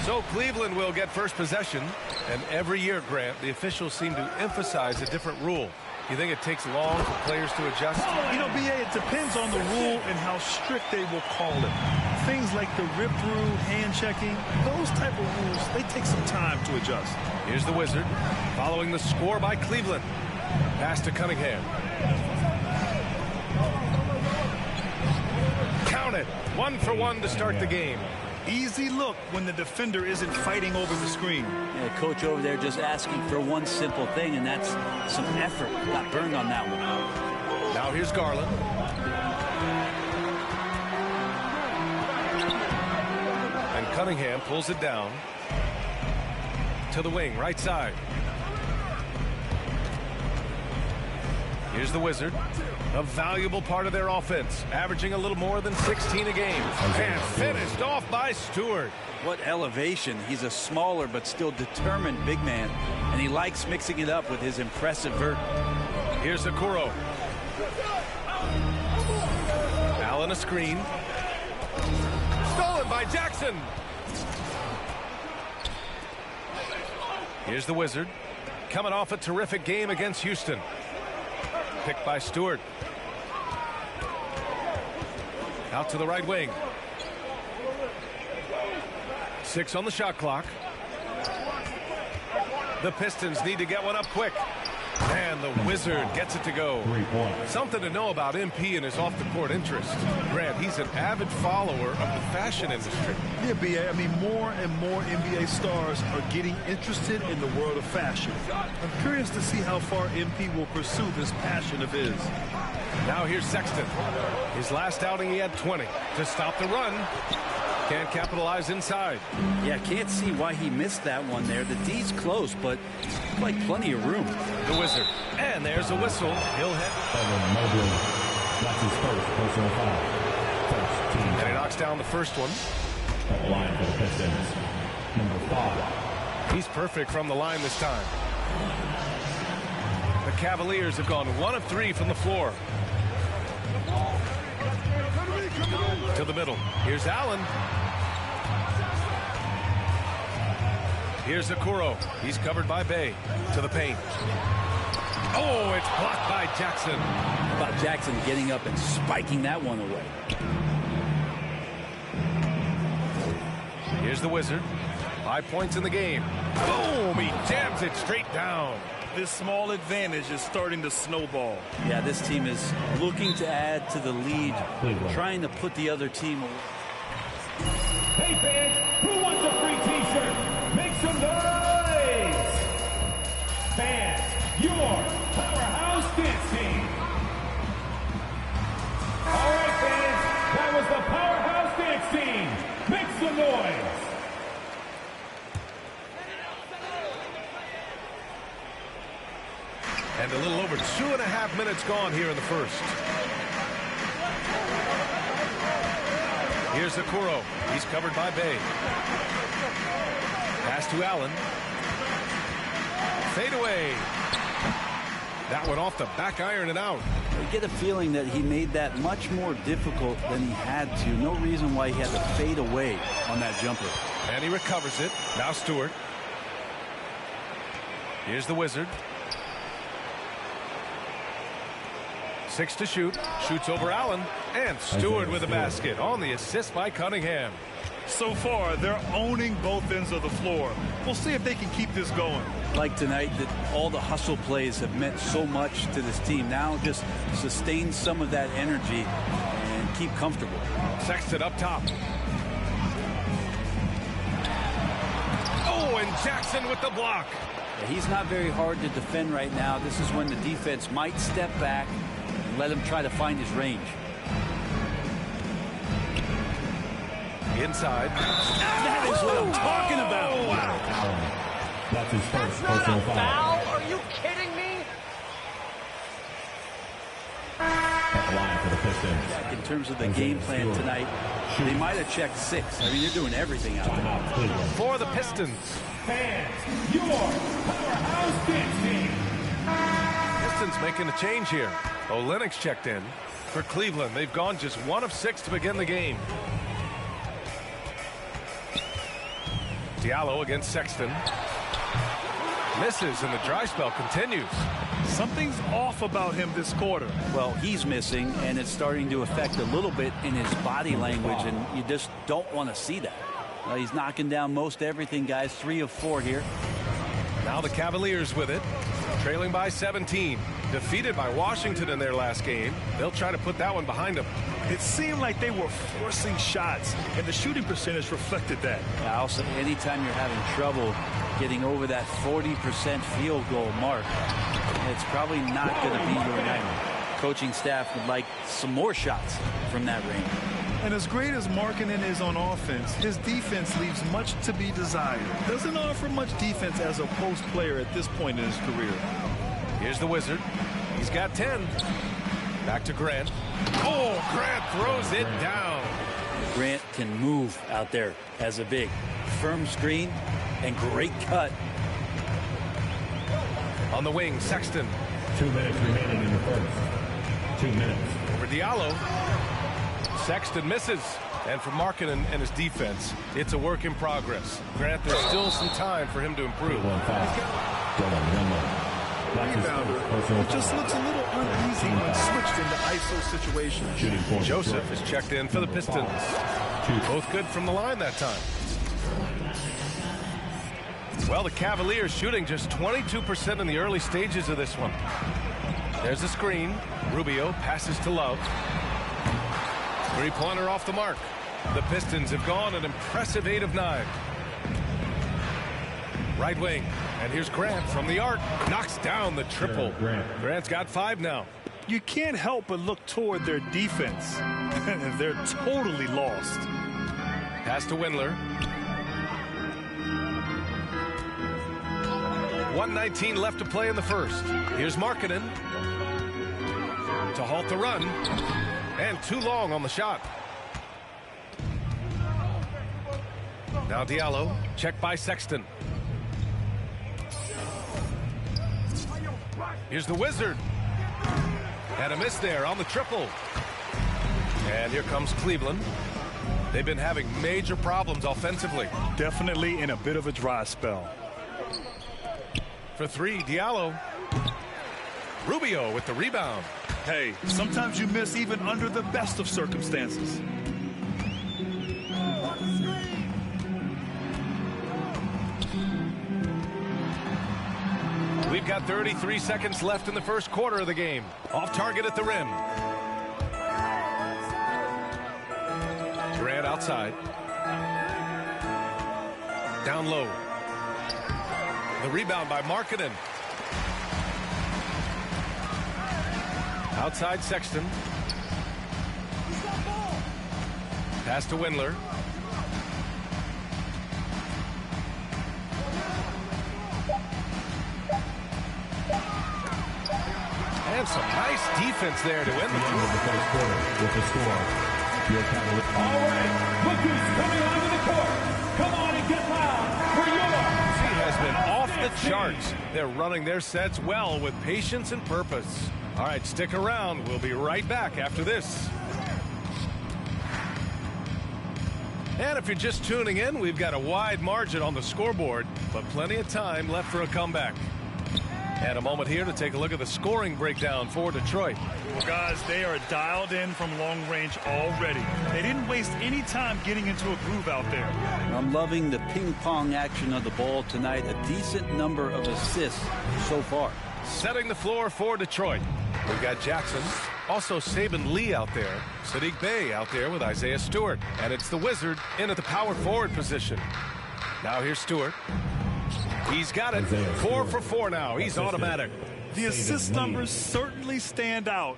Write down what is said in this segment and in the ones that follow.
So Cleveland will get first possession. And every year, Grant, the officials seem to emphasize a different rule. You think it takes long for players to adjust? You know, B.A., it depends on the rule and how strict they will call it. Things like the rip-through, hand-checking, those type of rules, they take some time to adjust. Here's the Wizard, following the score by Cleveland. Pass to Cunningham. Count it. 1 for 1 to start the game. Easy look when the defender isn't fighting over the screen. Yeah, coach over there just asking for one simple thing, and that's some effort. Got burned on that one. Now here's Garland. And Cunningham pulls it down to the wing, right side. Here's the Wizard. A valuable part of their offense, averaging a little more than 16 a game. And finished off by Stewart. What elevation. He's a smaller but still determined big man, and he likes mixing it up with his impressive vert. Here's Okoro. Allen a screen. Stolen by Jackson. Here's the Wizard. Coming off a terrific game against Houston. Picked by Stewart. Out to the right wing. 6 on the shot clock. The Pistons need to get one up quick. And the Wizard gets it to go. Something to know about MP and his off-the-court interest. Grant, he's an avid follower of the fashion industry. Yeah, B.A., I mean, more and more NBA stars are getting interested in the world of fashion. I'm curious to see how far MP will pursue this passion of his. Now here's Sexton. His last outing, he had 20. To stop the run. Can't capitalize inside. Yeah, can't see why he missed that one there. The D's close, but like plenty of room. The Wizard. And there's a whistle. He'll head. That's his first personal foul. And he knocks down the first one. At the line for the Pistons, number 5. He's perfect from the line this time. The Cavaliers have gone 1 of 3 from the floor. To the middle. Here's Allen. Here's Okoro. He's covered by Bay. To the paint. Oh, it's blocked by Jackson. How about Jackson getting up and spiking that one away? Here's the Wizard. 5 points in the game. Boom! He jams it straight down. This small advantage is starting to snowball. Yeah, this team is looking to add to the lead, trying to put the other team away. Hey fans, who wants a free t-shirt? Make some noise! Fans, your powerhouse dance team. All right, fans, that was the powerhouse dance team. Make some noise. And a little over 2.5 minutes gone here in the first. Here's Okoro. He's covered by Bay. Pass to Allen. Fade away. That one off the back iron and out. I get a feeling that he made that much more difficult than he had to. No reason why he had to fade away on that jumper. And he recovers it. Now Stewart. Here's the Wizard. 6 to shoot. Shoots over Allen. And Stewart with a basket on the assist by Cunningham. So far, they're owning both ends of the floor. We'll see if they can keep this going. Like tonight, that all the hustle plays have meant so much to this team. Now just sustain some of that energy and keep comfortable. Sexton up top. Oh, and Jackson with the block. Yeah, he's not very hard to defend right now. This is when the defense might step back and let him try to find his range. Inside. That is what I'm talking about. Wow. That's his first That's not personal a foul. foul. Are you kidding me? At the line for the Pistons. In terms of the game plan tonight, they might have checked 6. I mean, they're doing everything out there. Timeout, Cleveland. For the Pistons. Fans, your powerhouse dance team. Pistons making a change here. Olenek's checked in. For Cleveland, they've gone just 1 of 6 to begin the game. Diallo against Sexton. Misses, and the dry spell continues. Something's off about him this quarter. Well, he's missing, and it's starting to affect a little bit in his body language, and you just don't want to see that. He's knocking down most everything, guys. 3 of 4 here. Now the Cavaliers with it, trailing by 17. Defeated by Washington in their last game. They'll try to put that one behind them. It seemed like they were forcing shots, and the shooting percentage reflected that. Also, anytime you're having trouble getting over that 40% field goal mark, it's probably not going to be your night. Coaching staff would like some more shots from that range. And as great as Markkanen is on offense, his defense leaves much to be desired. Doesn't offer much defense as a post player at this point in his career. Here's the Wizard. He's got 10. Back to Grant. Oh, Grant throws it down. Grant can move out there as a big. Firm screen and great cut. On the wing, Sexton. 2 minutes remaining in the first. 2 minutes. Over Diallo. Sexton misses. And for Markkanen and his defense, it's a work in progress. Grant, there's still some time for him to improve. Rebounder, it just looks a little uneasy when switched into ISO situations. Joseph is checked in for the Pistons. Both good from the line that time. Well, the Cavaliers shooting just 22% in the early stages of this one. There's a screen. Rubio passes to Love. Three-pointer off the mark. The Pistons have gone an impressive 8 of 9. Right wing. And here's Grant from the arc. Knocks down the triple. Grant's got 5 now. You can't help but look toward their defense. They're totally lost. Pass to Windler. 1:19 left to play in the first. Here's Markkanen to halt the run. And too long on the shot. Now Diallo, checked by Sexton. Here's the Wizard. And a miss there on the triple. And here comes Cleveland. They've been having major problems offensively. Definitely in a bit of a dry spell. For 3, Diallo. Rubio with the rebound. Hey, sometimes you miss even under the best of circumstances. We've got 33 seconds left in the first quarter of the game. Off target at the rim. Grant outside. Down low. The rebound by Markkanen. Outside Sexton. Pass to Windler. And some nice defense there to end the first quarter with the score. All right, look who's coming onto the court. Come on and get loud for your He has been off the charts. They're running their sets well with patience and purpose. All right, stick around. We'll be right back after this. And if you're just tuning in, we've got a wide margin on the scoreboard, but plenty of time left for a comeback. And a moment here to take a look at the scoring breakdown for Detroit. Well, guys, they are dialed in from long range already. They didn't waste any time getting into a groove out there. I'm loving the ping-pong action of the ball tonight. A decent number of assists so far. Setting the floor for Detroit. We've got Jackson, also Saban Lee out there, Sadiq Bey out there with Isaiah Stewart, and it's the Wizard in at the power forward position. Now here's Stewart. He's got it. 4 for 4 now. He's automatic. The assist numbers certainly stand out.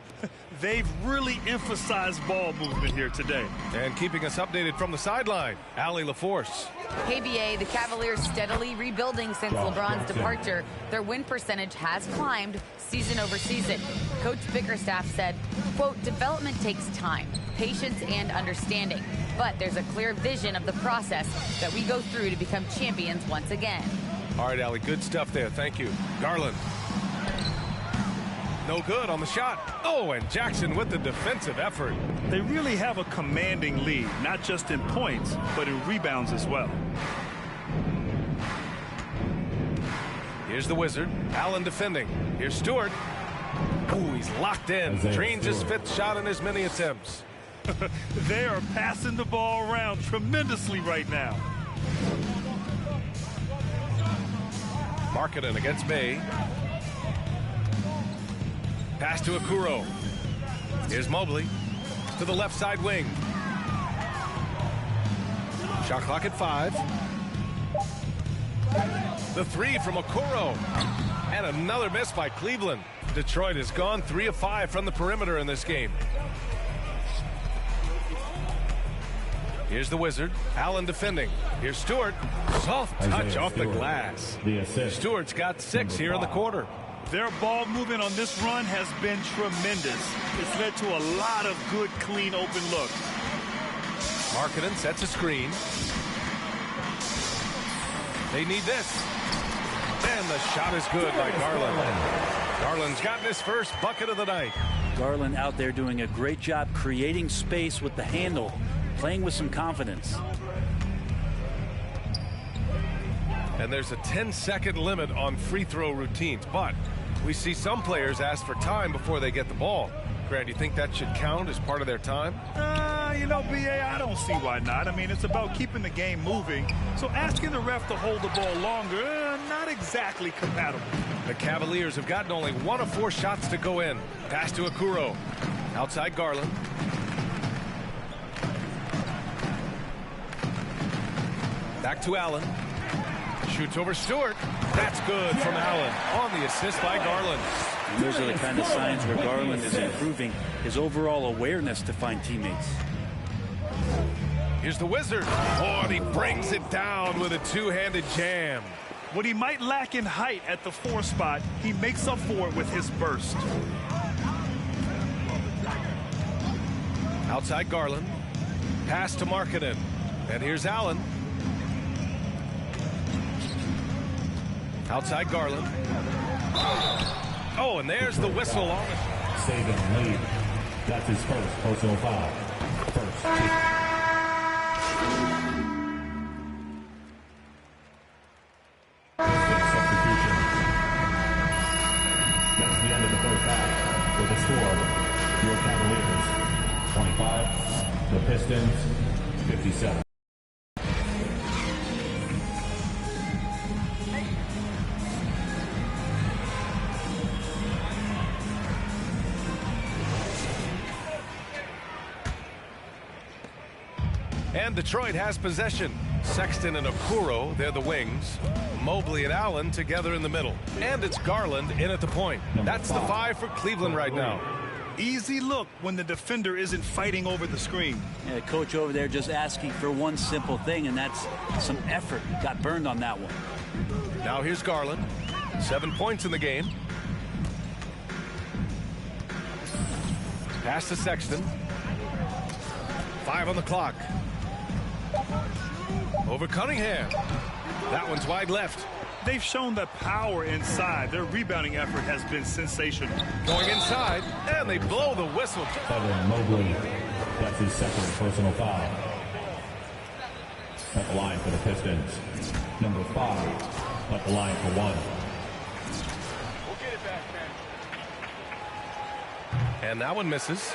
They've really emphasized ball movement here today. And keeping us updated from the sideline, Allie LaForce. KBA, the Cavaliers steadily rebuilding since LeBron's departure. Their win percentage has climbed season over season. Coach Bickerstaff said, quote, development takes time, patience, and understanding. But there's a clear vision of the process that we go through to become champions once again. All right, Allie, good stuff there. Thank you. Garland. No good on the shot. Oh, and Jackson with the defensive effort. They really have a commanding lead, not just in points, but in rebounds as well. Here's the Wizard. Allen defending. Here's Stewart. Ooh, he's locked in. Drains his 5th shot in as many attempts. They are passing the ball around tremendously right now. Markkanen against Bay. Pass to Okuro. Here's Mobley to the left side wing. Shot clock at 5. The 3 from Okuro. And another miss by Cleveland. Detroit has gone 3 of 5 from the perimeter in this game. Here's the Wizard. Allen defending. Here's Stewart. Soft touch off the glass. Stewart's got 6 here in the quarter. Their ball movement on this run has been tremendous. It's led to a lot of good, clean, open looks. Markkanen sets a screen. They need this. And the shot is good by Garland. Garland's gotten his first bucket of the night. Garland out there doing a great job creating space with the handle, playing with some confidence. And there's a 10-second limit on free throw routines, but we see some players ask for time before they get the ball. Grant, do you think that should count as part of their time? You know, B.A., I don't see why not. I mean, it's about keeping the game moving. So asking the ref to hold the ball longer, not exactly compatible. The Cavaliers have gotten only 1 of 4 shots to go in. Pass to Okuro. Outside Garland. Back to Allen. Shoots over Stewart. That's good from Allen on the assist by Garland. And those are the kind of signs where Garland is improving his overall awareness to find teammates. Here's the Wizard. Oh, and he brings it down with a 2-handed jam. What he might lack in height at the 4 spot, he makes up for it with his burst. Outside Garland. Pass to Markkanen. And here's Allen. Outside Garland. Oh, and there's the whistle on it. Saban lead. That's his first personal foul. First. Substitution. That's the end of the first half. With a score, your Cavaliers 25, the Pistons 57. And Detroit has possession. Sexton and Okuro, they're the wings. Mobley and Allen together in the middle. And it's Garland in at the point. That's the 5 for Cleveland right now. Easy look when the defender isn't fighting over the screen. Yeah, coach over there just asking for one simple thing, and that's some effort. Got burned on that one. Now here's Garland. 7 points in the game. Pass to Sexton. 5 on the clock. Over Cunningham. That one's wide left. They've shown that power inside. Their rebounding effort has been sensational. Going inside, and they blow the whistle. Evan Mobley, that's his second personal foul. At the line for the Pistons. Number 5, at the line for 1. We'll get it back, man. And that one misses.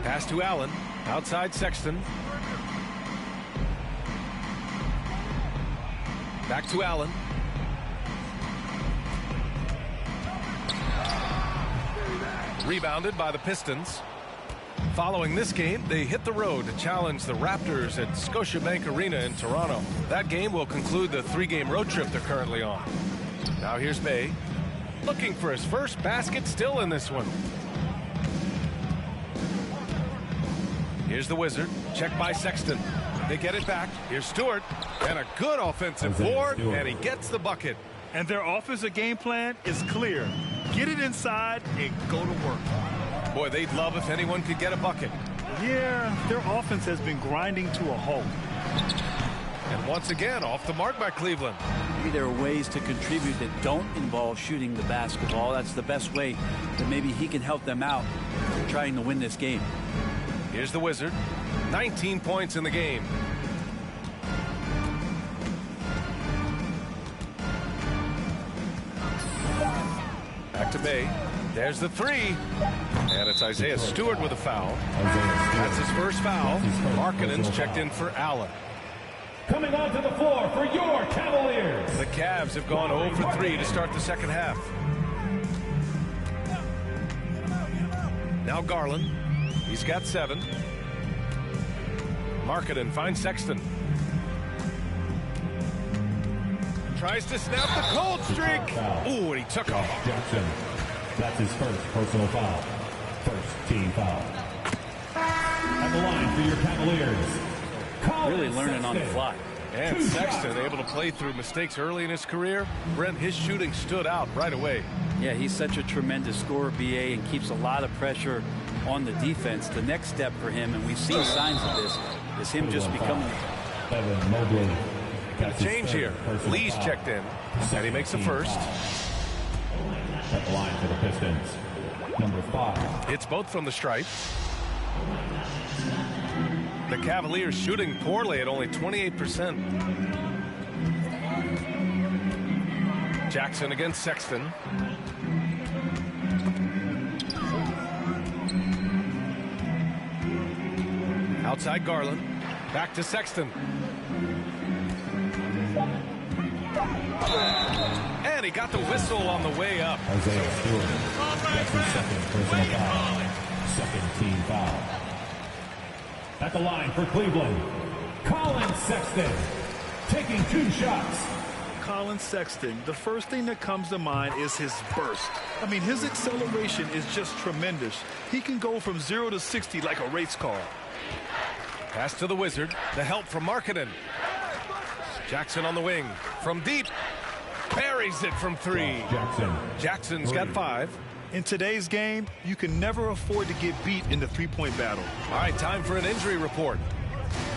Pass to Allen. Outside Sexton. Back to Allen. Rebounded by the Pistons. Following this game, they hit the road to challenge the Raptors at Scotiabank Arena in Toronto. That game will conclude the 3-game road trip they're currently on. Now here's Bay. Looking for his first basket still in this one. Here's the Wizard. Check by Sexton. They get it back. Here's Stewart. And a good offensive board. And he gets the bucket. And their offensive game plan is clear. Get it inside and go to work. Boy, they'd love if anyone could get a bucket. Yeah, their offense has been grinding to a halt. And once again, off the mark by Cleveland. Maybe there are ways to contribute that don't involve shooting the basketball. That's the best way that maybe he can help them out trying to win this game. Here's the Wizard. 19 points in the game. back to Bay. There's the three. And it's Isaiah Stewart with a foul. That's his first foul. Markkanen's checked in for Allen. Coming onto the floor for your Cavaliers. The Cavs have gone 0 for 3 to start the second half. Now Garland. He's got 7. Markkanen finds Sexton. Tries to snap the cold streak. Ooh, and he took off. Jackson. That's his first personal foul. First team foul. At the line for your Cavaliers. Really learning on the fly. And Sexton able to play through mistakes early in his career. Brent, his shooting stood out right away. Yeah, he's such a tremendous scorer, BA, and keeps a lot of pressure on the defense. The next step for him, and we've seen signs of this, is him just becoming... Evan Mobley. Got a change here. Lee's checked in, and he makes the first. At the line for the Pistons. Number 5. It's both from the stripe. The Cavaliers shooting poorly at only 28%. Jackson against Sexton. Outside Garland. Back to Sexton. And he got the whistle on the way up. Isaiah Stewart. That's his second personal foul. Second team foul. At the line for Cleveland, Colin Sexton taking 2 shots. Colin Sexton, the first thing that comes to mind is his burst. I mean, his acceleration is just tremendous. He can go from 0 to 60 like a race car. Pass to the Wizard. The help from Markkanen. Jackson on the wing. From deep. Buries it from 3. Jackson's got 5. In today's game, you can never afford to get beat in the three-point battle. All right, time for an injury report.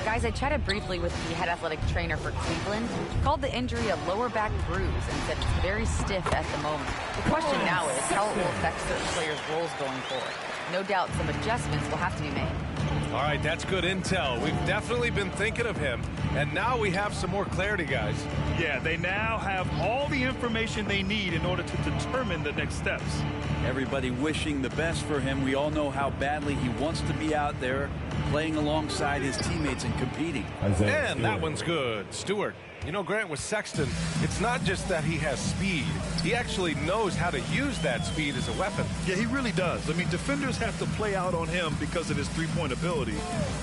Guys, I chatted briefly with the head athletic trainer for Cleveland. He called the injury a lower back bruise and said it's very stiff at the moment. The question now is how it will affect certain players' roles going forward. No doubt some adjustments will have to be made. All right, that's good intel. We've definitely been thinking of him, and now we have some more clarity, guys. Yeah, they now have all the information they need in order to determine the next steps. Everybody wishing the best for him. We all know how badly he wants to be out there playing alongside his teammates and competing. And that one's good. Stewart. You know, Grant, with Sexton, it's not just that he has speed. He actually knows how to use that speed as a weapon. Yeah, he really does. I mean, defenders have to play out on him because of his three-point ability.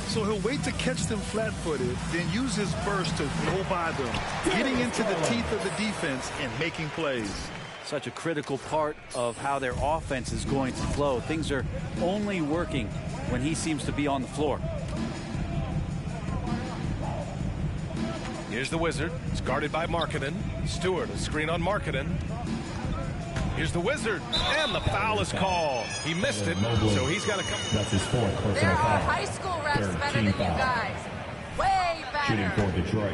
So he'll wait to catch them flat-footed, then use his burst to go by them, getting into the teeth of the defense and making plays. Such a critical part of how their offense is going to flow. Things are only working when he seems to be on the floor. Here's the Wizard. It's guarded by Markkanen. Stewart, a screen on Markkanen. Here's the Wizard, and the foul is called. He missed it, so he's got to come. That's his fourth personal There foul. are high school refs better than you guys. Way Shooting better. for Detroit.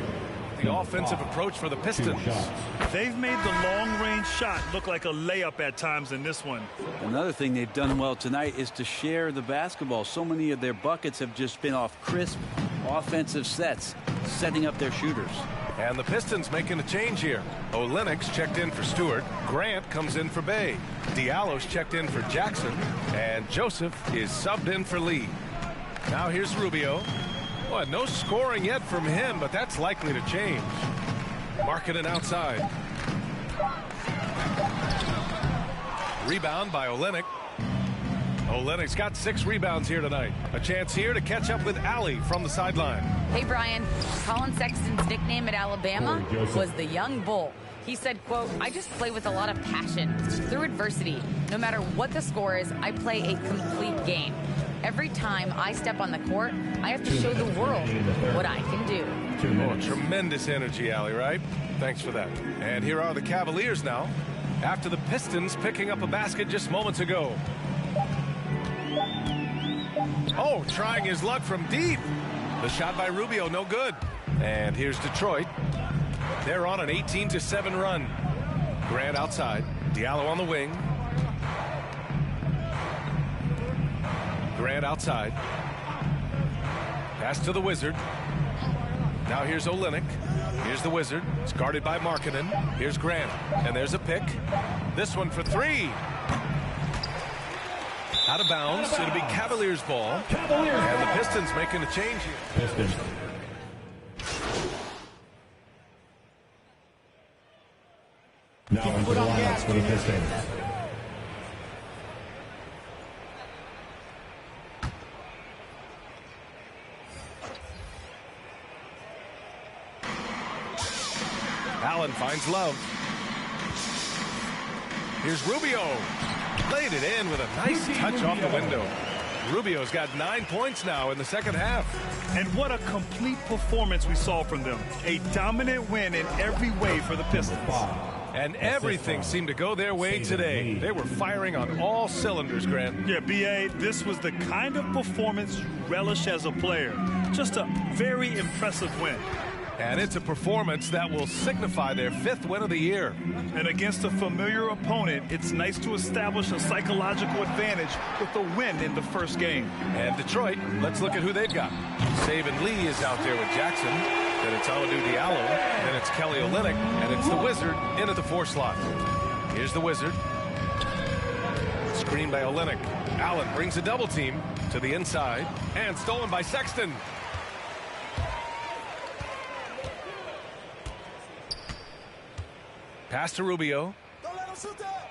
The offensive approach for the 2 Pistons. shots. They've made the long-range shot look like a layup at times in this one. Another thing they've done well tonight is to share the basketball. So many of their buckets have just been off crisp offensive sets, setting up their shooters. And the Pistons making a change here. Olynyk's checked in for Stewart. Grant comes in for Bay. Diallo's checked in for Jackson. And Joseph is subbed in for Lee. Now here's Rubio. Boy, no scoring yet from him, but that's likely to change. Markkanen outside. Rebound by Olynyk. Olynyk's got 6 rebounds here tonight. A chance here to catch up with Allie from the sideline. Hey, Brian, Colin Sexton's nickname at Alabama was the Young Bull. He said, quote, I just play with a lot of passion. Through adversity, no matter what the score is, I play a complete game. Every time I step on the court, I have to show the world what I can do. Oh, tremendous energy, Allie, right? Thanks for that. And here are the Cavaliers now, after the Pistons picking up a basket just moments ago. Oh, trying his luck from deep. The shot by Rubio, no good. And here's Detroit. They're on an 18-7 run. Grant outside. Diallo on the wing. Grant outside. Pass to the Wizard. Now here's Olynyk. Here's the Wizard. It's guarded by Markkanen. Here's Grant. And there's a pick. This one for 3. Out of bounds. It'll be Cavaliers ball. And the Pistons making a change here. Pistons. Now into the lineups for the Pistons. Allen finds Love. Here's Rubio. Laid it in with a nice touch off the window. Rubio's got 9 points now in the second half. And what a complete performance we saw from them. A dominant win in every way for the Pistons. And everything seemed to go their way today. They were firing on all cylinders, Grant. Yeah, B.A., this was the kind of performance you relish as a player. Just a very impressive win. And it's a performance that will signify their 5th win of the year. And against a familiar opponent, it's nice to establish a psychological advantage with a win in the first game. And Detroit, let's look at who they've got. Saban Lee is out there with Jackson. Then it's Amadou Diallo. Then it's Kelly Olynyk. And it's the Wizard in at the 4 slot. Here's the Wizard. Screen by Olynyk. Allen brings a double team to the inside. And stolen by Sexton. Pass to Rubio. Don't let him shoot that.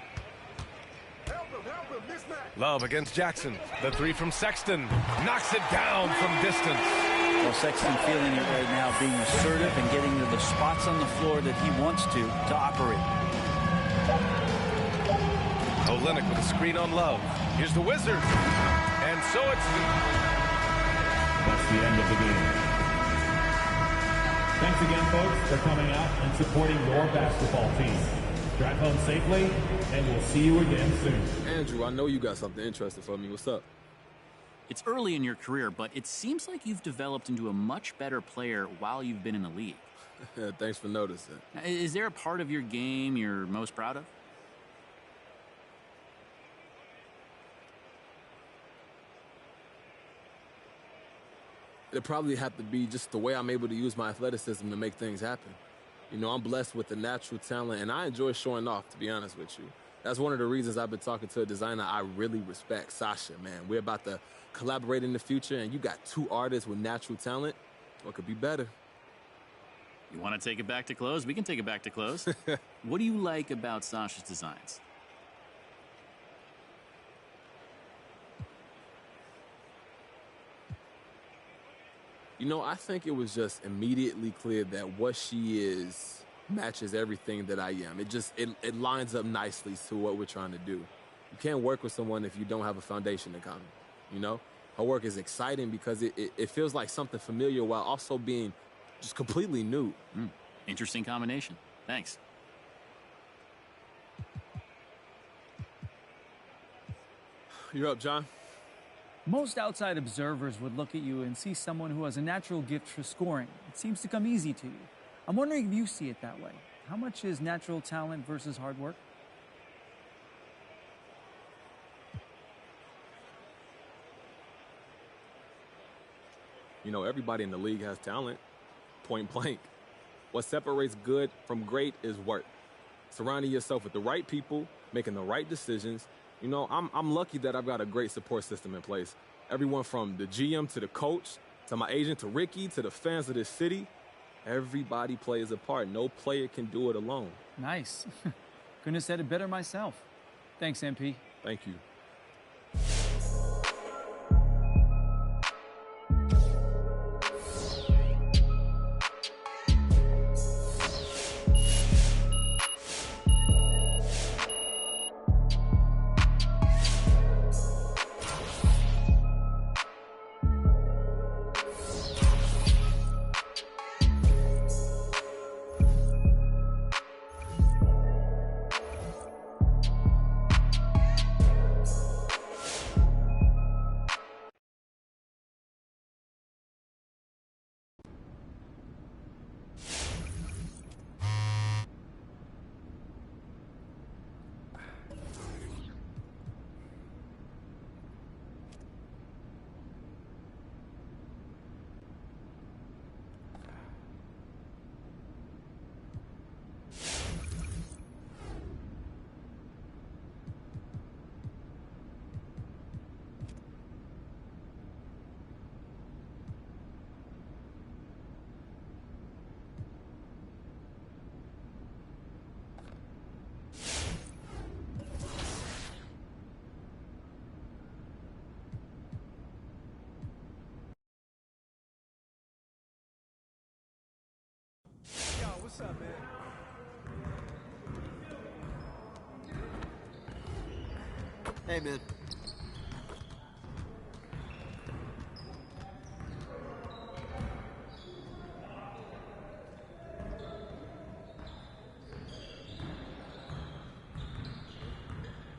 Help him, mismatch. Love against Jackson. The 3 from Sexton. Knocks it down from distance. Well, Sexton feeling it right now, being assertive and getting to the spots on the floor that he wants to operate. Olynyk with a screen on Love. Here's the Wizard. And so it's... That's the end of the game. Thanks again, folks, for coming out and supporting your basketball team. Drive home safely, and we'll see you again soon. Andrew, I know you got something interesting for me. What's up? It's early in your career, but it seems like you've developed into a much better player while you've been in the league. Thanks for noticing. Is there a part of your game you're most proud of? It'd probably have to be just the way I'm able to use my athleticism to make things happen. You know, I'm blessed with the natural talent, and I enjoy showing off, to be honest with you. That's one of the reasons I've been talking to a designer I really respect, Sasha, man. We're about to collaborate in the future, and you got 2 artists with natural talent. What could be better? You want to take it back to clothes? We can take it back to clothes. What do you like about Sasha's designs? You know, I think it was just immediately clear that what she is matches everything that I am. It lines up nicely to what we're trying to do. You can't work with someone if you don't have a foundation in common, you know? Her work is exciting because it feels like something familiar while also being just completely new. Interesting combination. Thanks. You're up, John. Most outside observers would look at you and see someone who has a natural gift for scoring. It seems to come easy to you. I'm wondering if you see it that way. How much is natural talent versus hard work? You know, everybody in the league has talent, point blank. What separates good from great is work. Surrounding yourself with the right people, making the right decisions. You know, I'm lucky that I've got a great support system in place. Everyone from the GM to the coach, to my agent, to Ricky, to the fans of this city. Everybody plays a part. No player can do it alone. Nice. Couldn't have said it better myself. Thanks, MP. Thank you. Hey, man.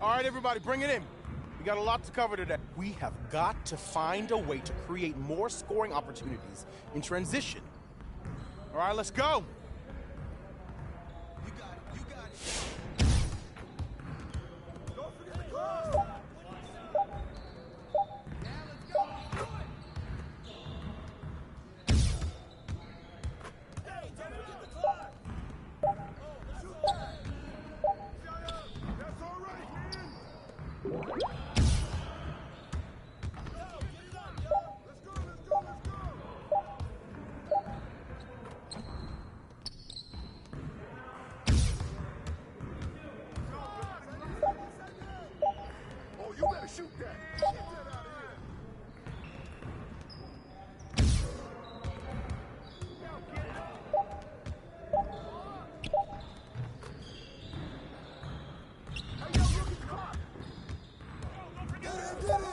All right, everybody, bring it in. We got a lot to cover today. We have got to find a way to create more scoring opportunities in transition. All right, let's go. You got it. You got it. Don't forget the cross. Yeah, let's go. Do it. Hey, don't forget the clock. Oh, shoot that. That's all right, man. Yo, get it up, yo. Let's go, let's go, let's go. Oh, you better shoot that. Get that out of here. Now get it up. Hey, yo, look at the clock. Oh, don't forget it. Get it.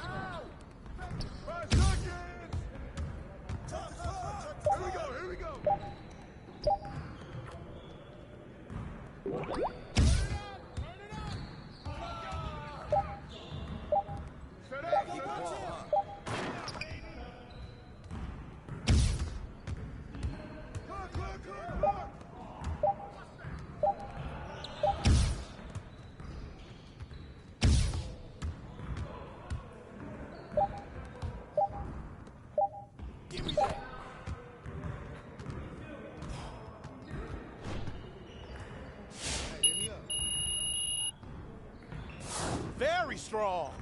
Ow. 5 seconds. Here we go, here we go. Set up. Keep watching. Clock. Give me that. Hey, hit me up. Very strong.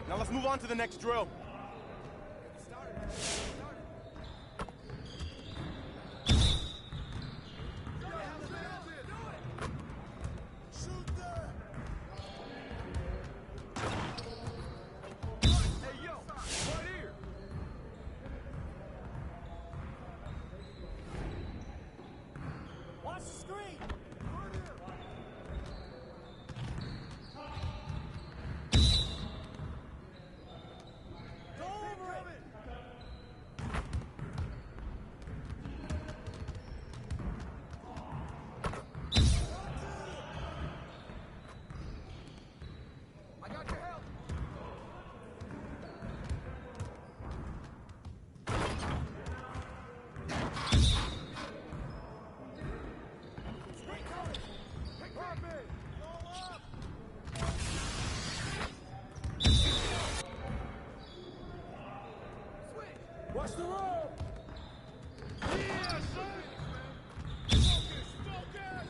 Now let's move on to the next drill. Shoot that. Hey, yo, right here. Watch the screen. Right here. Go over it. I got your help. Screen coming. Pick pop it. Roll up. Switch. Watch the roll. Yeah, son. Focus.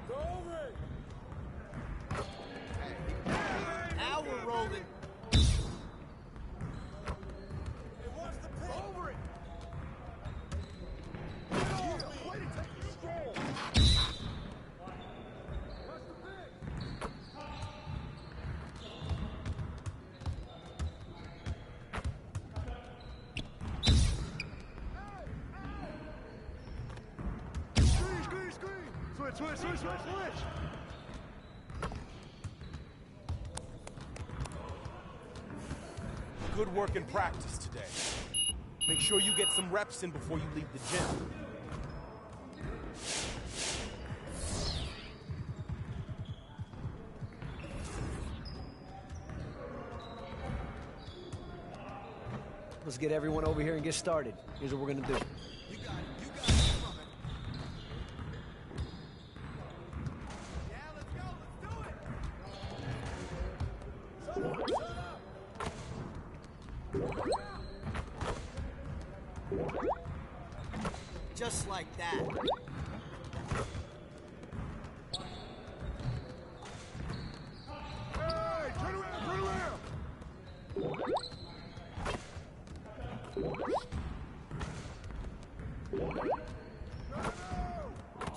Go over it. Now we're rolling. It wants the pick. Over it. Yeah, way to take the stroll. What's the pick? Screen. Switch. Good work in practice today. Make sure you get some reps in before you leave the gym. Let's get everyone over here and get started. Here's what we're gonna do. You got it. Come on, man. Yeah, let's go. Let's do it. Shut up. Just like that. Hey, turn around.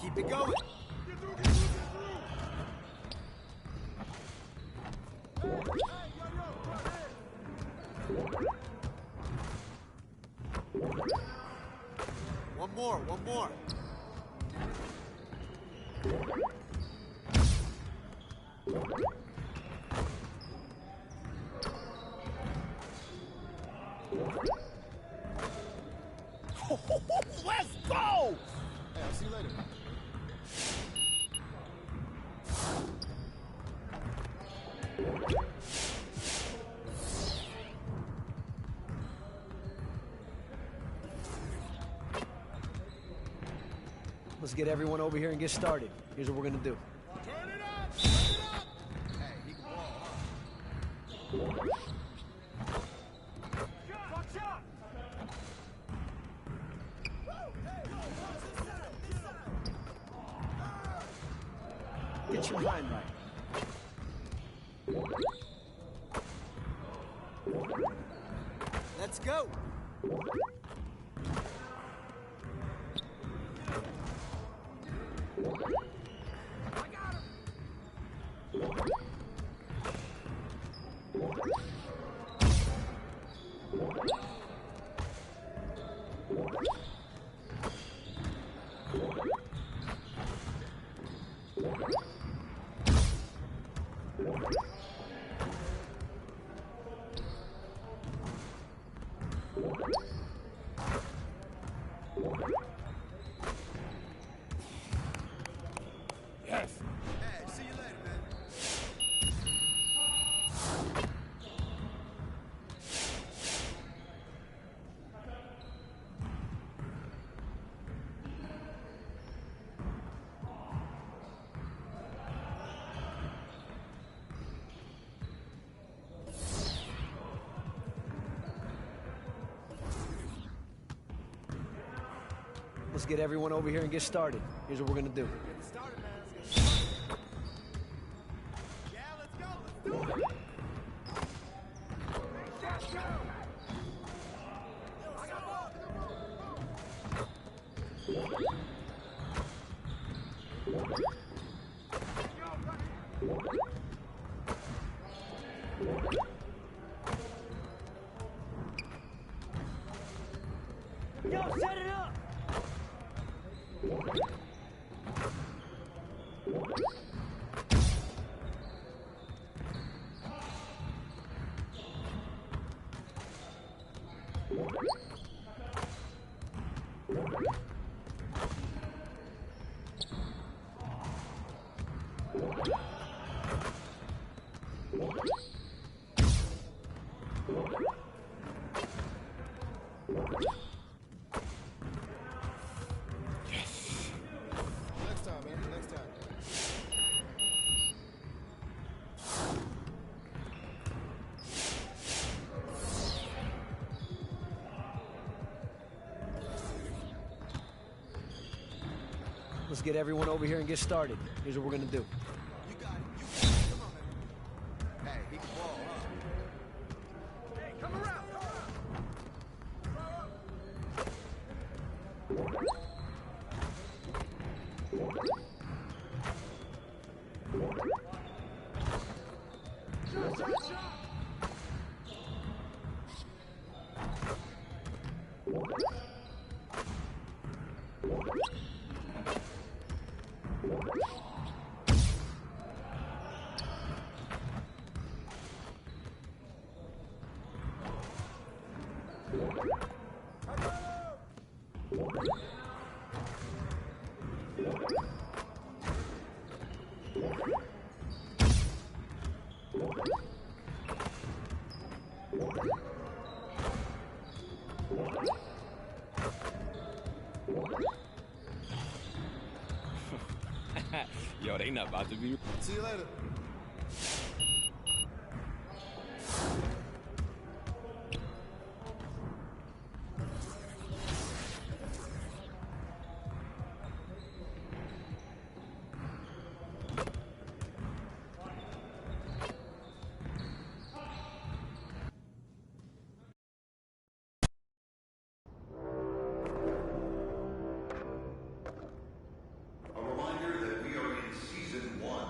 Keep it going. Get through. Hey, One more. Let's get everyone over here and get started. Here's what we're gonna do. Turn it up! Turn it up! Hey, he can ball, huh? Watch out! Get your mind right. Let's go. Yes. Hey, see you later, man. Let's get everyone over here and get started. Here's what we're gonna do. Get started, man. Let's get started. Yeah, let's go. Let's do it. Let's go. I got Yo, set it up! Next time, man. Next time. Let's get everyone over here and get started. Here's what we're gonna do. You got it. You got it. Come on, man. Hey, he can ball, huh? Hey, come around. Shot, shot, shot. Yo, they not about to be. See you later. A reminder that we are in Season 1.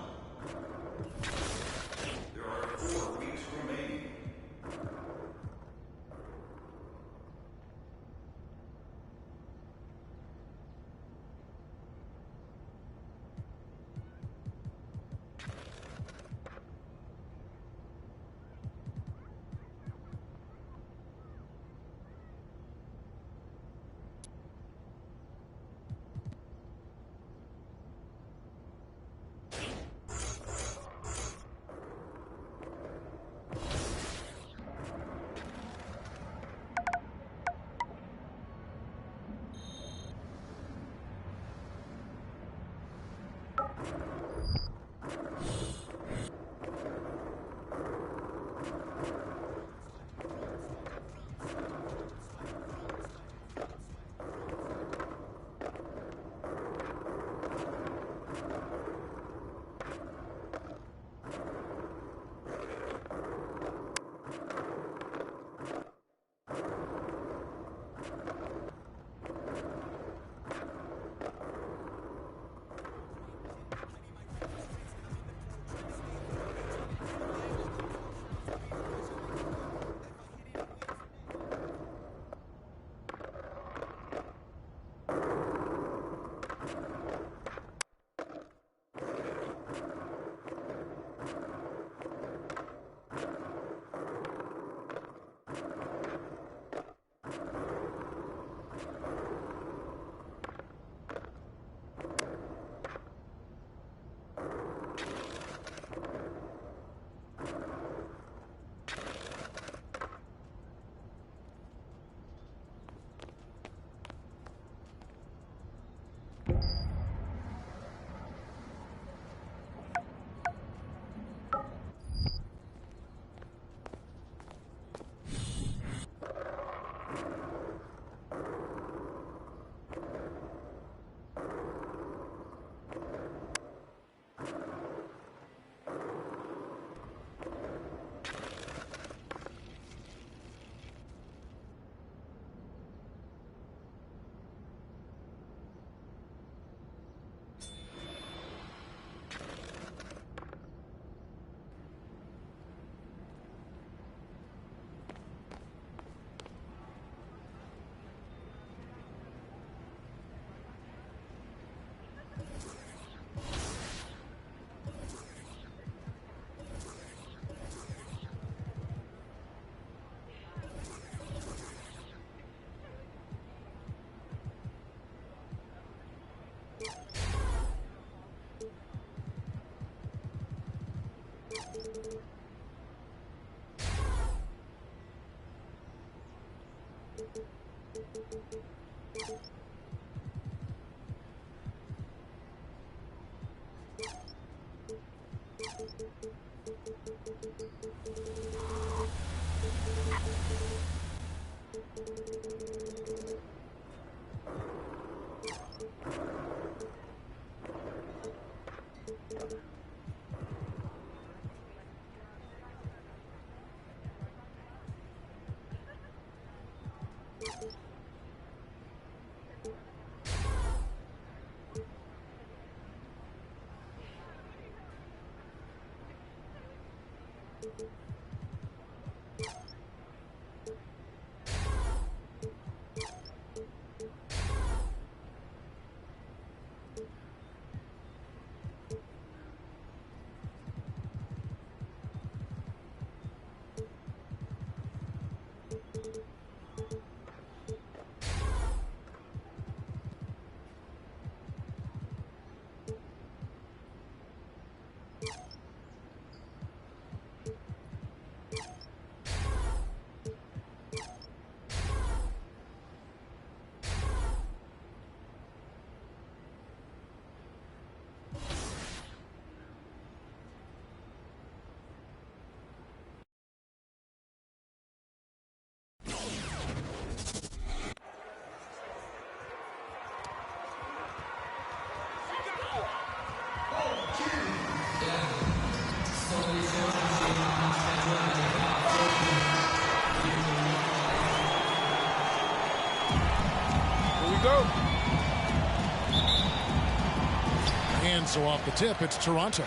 And so off the tip, it's Toronto.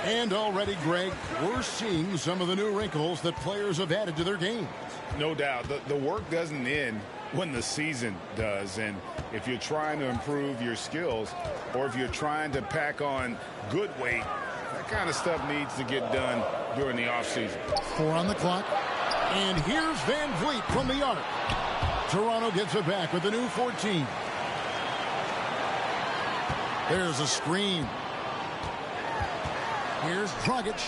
And already, Greg, we're seeing some of the new wrinkles that players have added to their game. No doubt. The work doesn't end when the season does. And if you're trying to improve your skills or if you're trying to pack on good weight, that kind of stuff needs to get done during the offseason. 4 on the clock. And here's Van Vliet from the arc. Toronto gets it back with the new 14. There's a screen. Here's Dragic.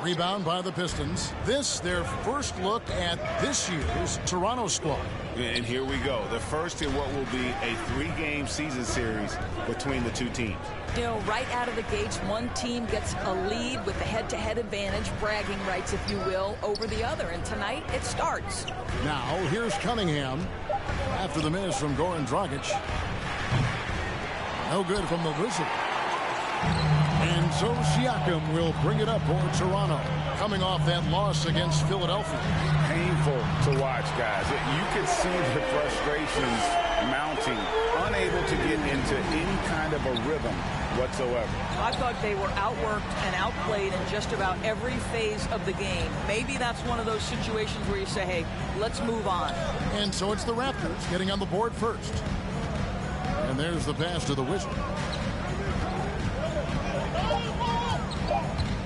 Rebound by the Pistons. This, their first look at this year's Toronto squad. And here we go. The first in what will be a 3-game season series between the two teams. You know, right out of the gates, one team gets a lead with the head-to-head advantage, bragging rights, if you will, over the other. And tonight, it starts. Now, here's Cunningham after the miss from Goran Dragic. No good from the Wizard. And so Siakam will bring it up for Toronto, coming off that loss against Philadelphia. Painful to watch, guys. You could see the frustrations mounting, unable to get into any kind of a rhythm whatsoever. I thought they were outworked and outplayed in just about every phase of the game. Maybe that's one of those situations where you say, hey, let's move on. And so it's the Raptors getting on the board first. And there's the pass to the Wizard.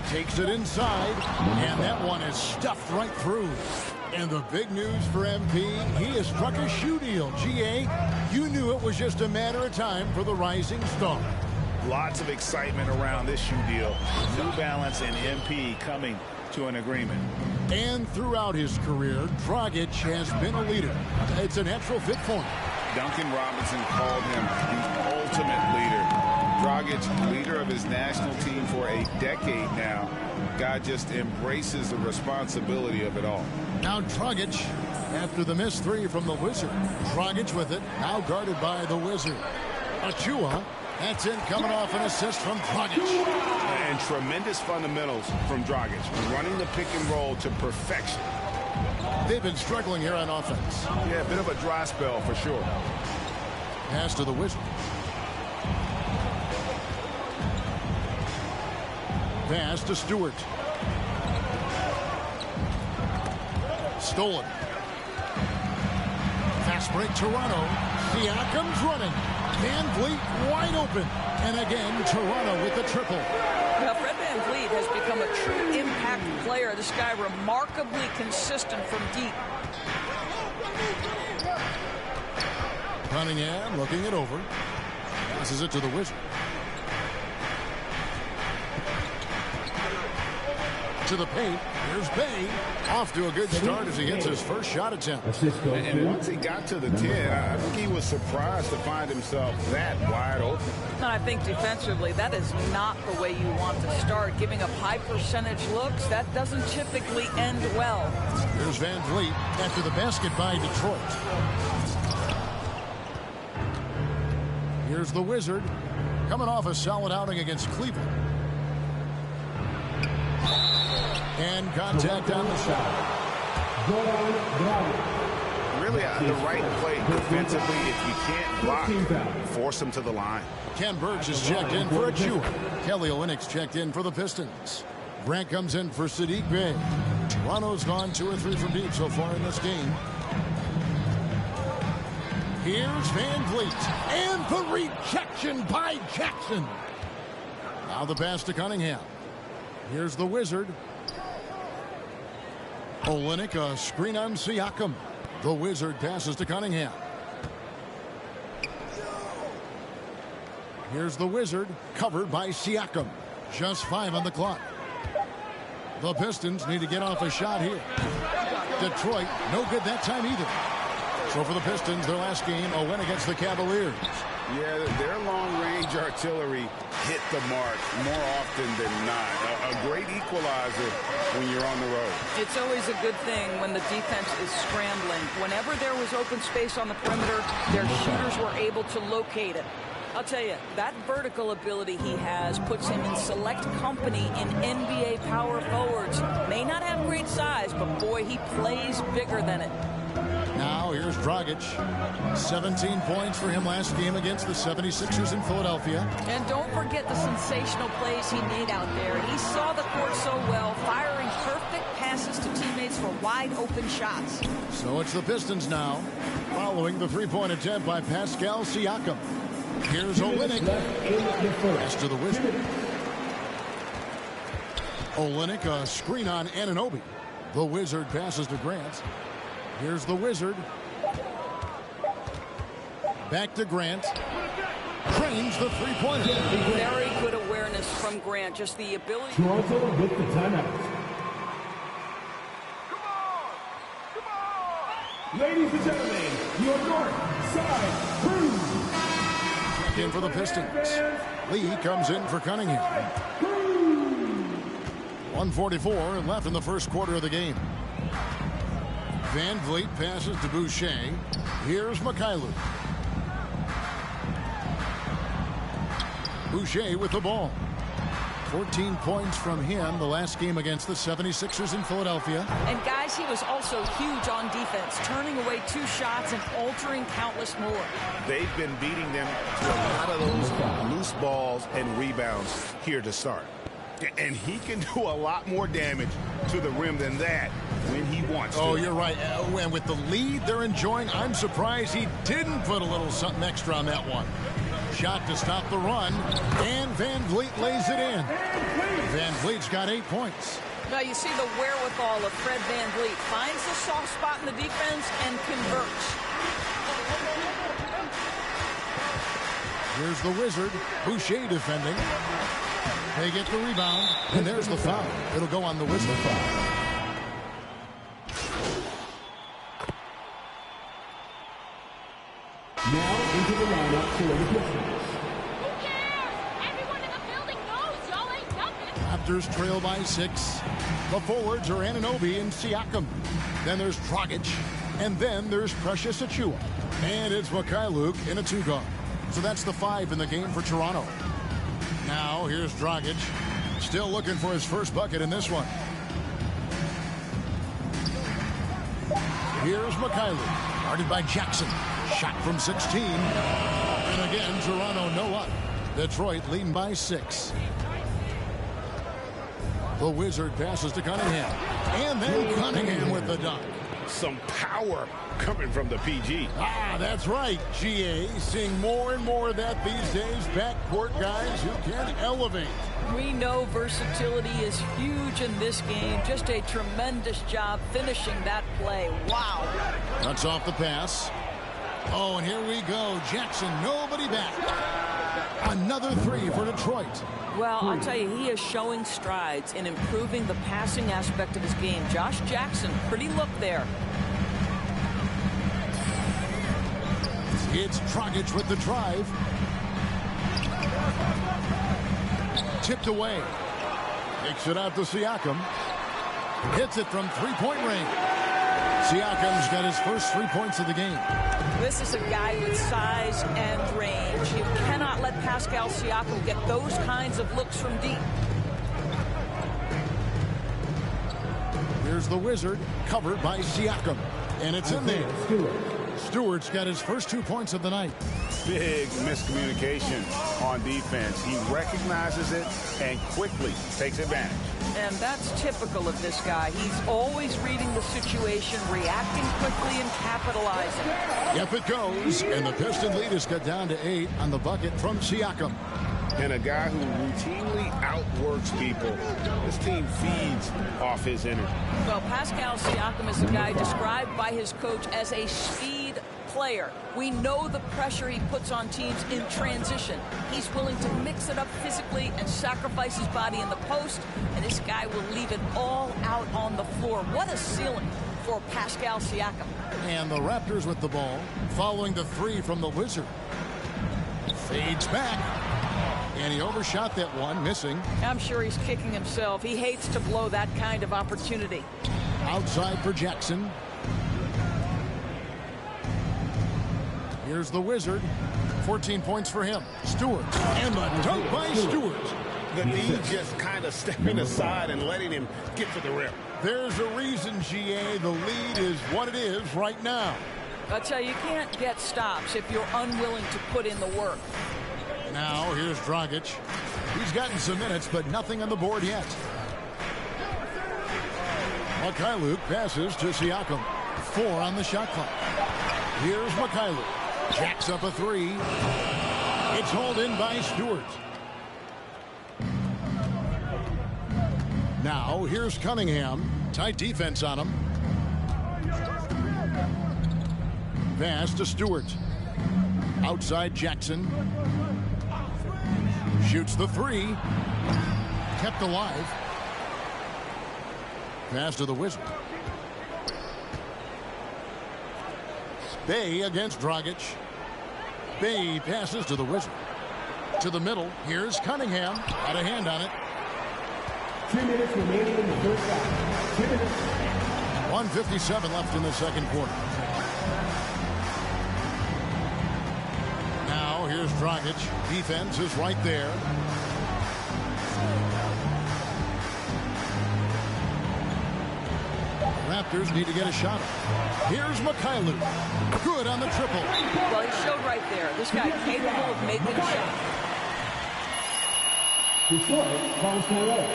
Takes it inside, and that one is stuffed right through. And the big news for MP, he has struck a shoe deal. GA, you knew it was just a matter of time for the rising star. Lots of excitement around this shoe deal. New Balance and MP coming to an agreement. And throughout his career, Dragic has been a leader. It's a natural fit for him. Duncan Robinson called him the ultimate leader. Dragic, leader of his national team for a decade now. Guy just embraces the responsibility of it all. Now Dragic, after the missed 3 from the Wizard. Dragic with it, now guarded by the Wizard. Achua, that's it, coming off an assist from Dragic. And tremendous fundamentals from Dragic, running the pick and roll to perfection. They've been struggling here on offense. Yeah, a bit of a dry spell for sure. Pass to the Wizard. Pass to Stewart. Stolen. Fast break Toronto. Siakam's running. Van Vliet wide open. And again, Toronto with the triple. Now, Fred Van Vliet has become a true impact player. This guy remarkably consistent from deep. Cunningham looking it over. Passes it to the Wizard. To the paint. Here's Bay. Off to a good start as he gets his first shot attempt. And once he got to the 10, I think he was surprised to find himself that wide open. And I think defensively, that is not the way you want to start. Giving up high percentage looks, that doesn't typically end well. Here's Van Vliet after the basket by Detroit. Here's the Wizard coming off a solid outing against Cleveland. And contact on the shot. Really the right play defensively. If you can't block, force him to the line. Ken Burch is checked in for Achua. Kelly Olynyk's checked in for the Pistons. Grant comes in for Saddiq Bey. Toronto's gone 2 or 3 from deep so far in this game. Here's Van Vliet. And the rejection by Jackson. Now the pass to Cunningham. Here's the Wizard. Olynyk, a screen on Siakam. The Wizard passes to Cunningham. Here's the Wizard, covered by Siakam. Just 5 on the clock. The Pistons need to get off a shot here. Detroit, no good that time either. So for the Pistons, their last game, a win against the Cavaliers. Yeah, their long-range artillery hit the mark more often than not. A great equalizer when you're on the road. It's always a good thing when the defense is scrambling. Whenever there was open space on the perimeter, their shooters were able to locate it. I'll tell you, that vertical ability he has puts him in select company in NBA power forwards. May not have great size, but boy, he plays bigger than it. Now here's Dragic. 17 points for him last game against the 76ers in Philadelphia. And don't forget the sensational plays he made out there. He saw the court so well, firing perfect passes to teammates for wide open shots. So it's the Pistons now, following the three-point attempt by Pascal Siakam. Here's Olynyk. Pass to the Wizard. Olynyk, a screen on Anunoby. The Wizard passes to Grant. Here's the Wizard. Back to Grant. Drains the three-pointer. Very good awareness from Grant. Just the ability. Toronto with the timeout. Ladies and gentlemen, your north side crew. In for the Pistons. Lee comes in for Cunningham. 1:44 left in the first quarter of the game. Van Vliet passes to Boucher. Here's Mikhailuk. Boucher with the ball. 14 points from him the last game against the 76ers in Philadelphia. And guys, he was also huge on defense, turning away 2 shots and altering countless more. They've been beating them to a lot of those loose balls and rebounds here to start. And he can do a lot more damage to the rim than that when he wants to. Oh, you're right. And with the lead they're enjoying, I'm surprised he didn't put a little something extra on that one. Shot to stop the run, and Van Vliet lays it in. Van Vliet's got 8 points. Now you see the wherewithal of Fred Van Vliet. Finds the soft spot in the defense and converts. Here's the Wizard. Boucher defending. They get the rebound, and there's the foul. It'll go on the Wizard. Now into the lineup for the Pistons. Raptors trail by 6. The forwards are Anunoby and Siakam. Then there's Dragic, and then there's Precious Achiuwa. And it's Mikhailuk in a 2-guard. So that's the 5 in the game for Toronto. Now here's Dragic, still looking for his first bucket in this one. Here's Mikhailuk, guarded by Jackson. Shot from 16. And again, Toronto no up. Detroit leading by 6. The Wizard passes to Cunningham. And then Cunningham with the dunk. Some power coming from the PG. Ah, that's right, GA. Seeing more and more of that these days. Backcourt guys who can elevate. We know versatility is huge in this game. Just a tremendous job finishing that play. Wow. Cuts off the pass. Oh, and here we go. Jackson, nobody back. Another 3 for Detroit. Well, I'll tell you, he is showing strides in improving the passing aspect of his game. Josh Jackson, pretty look there. It's Dragic with the drive. Tipped away. Takes it out to Siakam. Hits it from three-point range. Siakam's got his first 3 points of the game. This is a guy with size and range. You cannot let Pascal Siakam get those kinds of looks from deep. Here's the Wizard, covered by Siakam. And it's in there. Stewart's got his first 2 points of the night. Big miscommunication on defense. He recognizes it and quickly takes advantage. And that's typical of this guy. He's always reading the situation, reacting quickly, and capitalizing. Yep, it goes. And the Piston lead is cut down to 8 on the bucket from Siakam. And a guy who routinely outworks people. This team feeds off his energy. Well, Pascal Siakam is a guy described by his coach as a speed player. We know the pressure he puts on teams in transition. He's willing to mix it up physically and sacrifice his body in the post, and this guy will leave it all out on the floor. What a ceiling for Pascal Siakam. And the Raptors with the ball, following the 3 from the Wizard. Fades back. And he overshot that one, missing. I'm sure he's kicking himself. He hates to blow that kind of opportunity. Outside for Jackson. Here's the Wizard. 14 points for him. Stewart. And the dunk by Stewart. The D just kind of stepping aside and letting him get to the rim. There's a reason, GA. The lead is what it is right now. I tell you, you can't get stops if you're unwilling to put in the work. Now, here's Dragic. He's gotten some minutes, but nothing on the board yet. Mikhailuk passes to Siakam. 4 on the shot clock. Here's Mikhailuk. Jacks up a 3. It's hauled in by Stewart. Now, here's Cunningham. Tight defense on him. Pass to Stewart. Outside Jackson. Shoots the 3. Kept alive. Pass to the Wizard. Bay against Dragic. Bay passes to the Wizard. To the middle. Here's Cunningham. Got a hand on it. 2 minutes remaining in the first half. 2 minutes. 1:57 left in the second quarter. Now here's Dragic. Defense is right there. Raptors need to get a shot. Here's Mikhailuk. Good on the triple. Well, he showed right there. This guy capable of making a shot. Detroit calls for roll.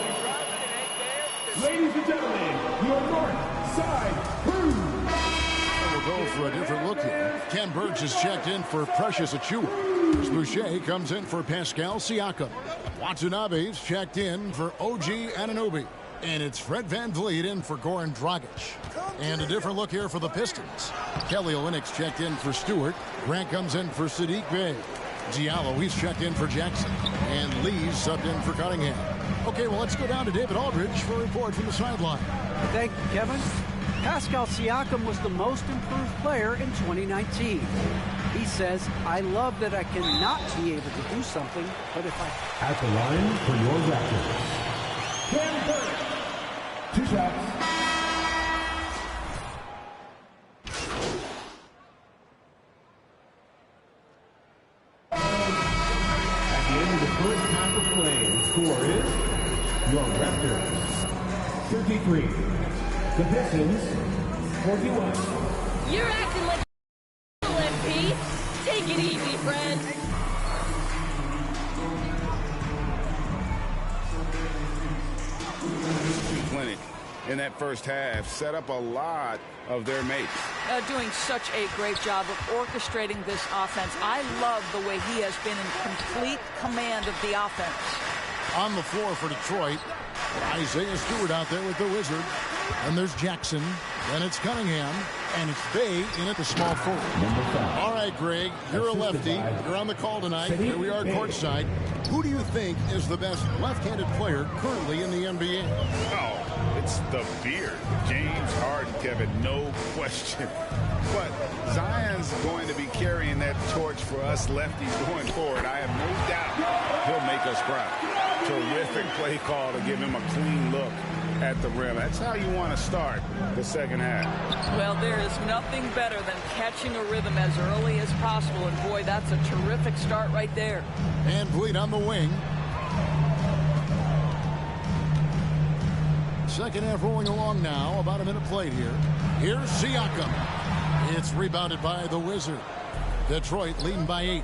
Ladies and gentlemen, your north side crew. We'll go for a different look here. Ken Burge is checked in for Precious Achiuwa. Chris Boucher comes in for Pascal Siakam. Watanabe's checked in for OG Anunoby. And it's Fred VanVleet in for Goran Dragic. And a different look here for the Pistons. Kelly Olynyk's checked in for Stewart. Grant comes in for Saddiq Bey. Diallo, he's checked in for Jackson. And Lee's subbed in for Cunningham. Okay, well, let's go down to David Aldridge for a report from the sideline. Thank you, Kevin. Pascal Siakam was the most improved player in 2019. He says, I love that I cannot be able to do something, but if I... At the line for your Raptors, Cam Burke. 2 shots. At the end of the first half of play, the score is your Raptors 33. The Pistons 41. You're acting like MP. Take it easy, friend. Clinic in that first half set up a lot of their mates. Doing such a great job of orchestrating this offense. I love the way he has been in complete command of the offense. On the floor for Detroit, Isaiah Stewart out there with the Wizard. And there's Jackson. Then it's Cunningham. And it's Bey in at the small forward. All right, Greg, you're a lefty. You're on the call tonight. Here we are courtside. Who do you think is the best left-handed player currently in the NBA? Oh, it's the beard. James Harden, Kevin, no question. But Zion's going to be carrying that torch for us lefties going forward. I have no doubt he'll make us proud. Terrific play call to give him a clean look at the rim. That's how you want to start the second half. Well, there is nothing better than catching a rhythm as early as possible, and boy, that's a terrific start right there. And Vliet on the wing. Second half rolling along now. About a minute played here. Here's Siakam. It's rebounded by the Wizard. Detroit leading by 8.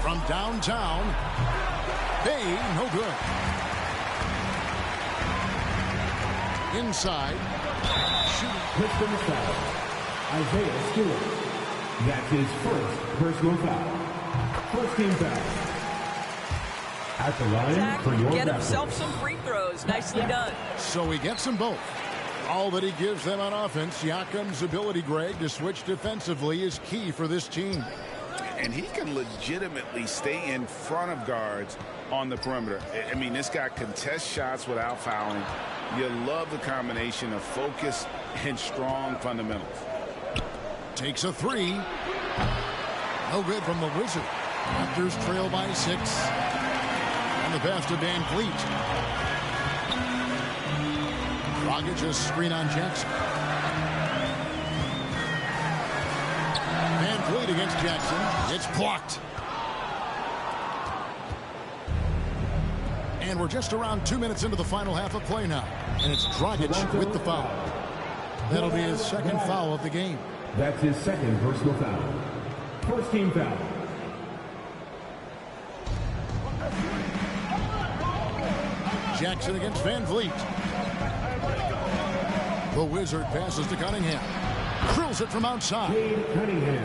From downtown, Bay, no good. Inside, shooting. Pistons foul. Isaiah Stewart. That's his first personal foul. First team foul. At the line Zach, for your get basket. himself some free throws. Nicely done. So he gets them both. All that he gives them on offense, Siakam's ability, Greg, to switch defensively is key for this team. And he can legitimately stay in front of guards on the perimeter. I mean, this guy contests shots without fouling. You love the combination of focus and strong fundamentals. Takes a 3. No good from the Wizard. Raptors trail by 6. On the pass to Van Fleet. Dragic a screen on Jackson. Van Fleet against Jackson. It's blocked. And we're just around 2 minutes into the final half of play now. And it's Dragic with the foul. That'll be his second foul of the game. That's his second personal foul. First team foul. Jackson against Van Vliet. The Wizard passes to Cunningham. Drills it from outside.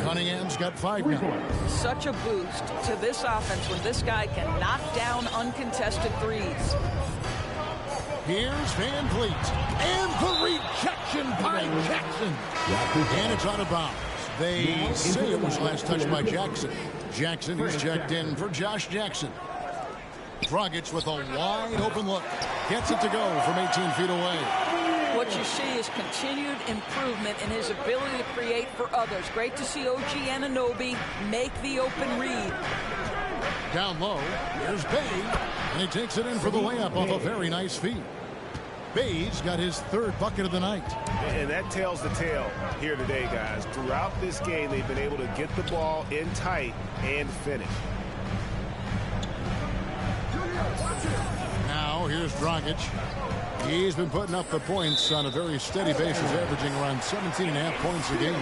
Cunningham's got 5 now. Such a boost to this offense when this guy can knock down uncontested threes. Here's Van Vliet. And the rejection by Jackson. And it's out of bounds. They say it was last touched by Jackson. Jackson is checked in for Josh Jackson. Dragic with a wide open look. Gets it to go from 18 feet away. What you see is continued improvement in his ability to create for others. Great to see OG Anunoby make the open read. Down low, here's Bay, and he takes it in for the layup off a very nice feed. Bay's got his 3rd bucket of the night. And that tells the tale here today, guys. Throughout this game, they've been able to get the ball in tight and finish. Now, here's Dragic. He's been putting up the points on a very steady basis, averaging around 17.5 points a game.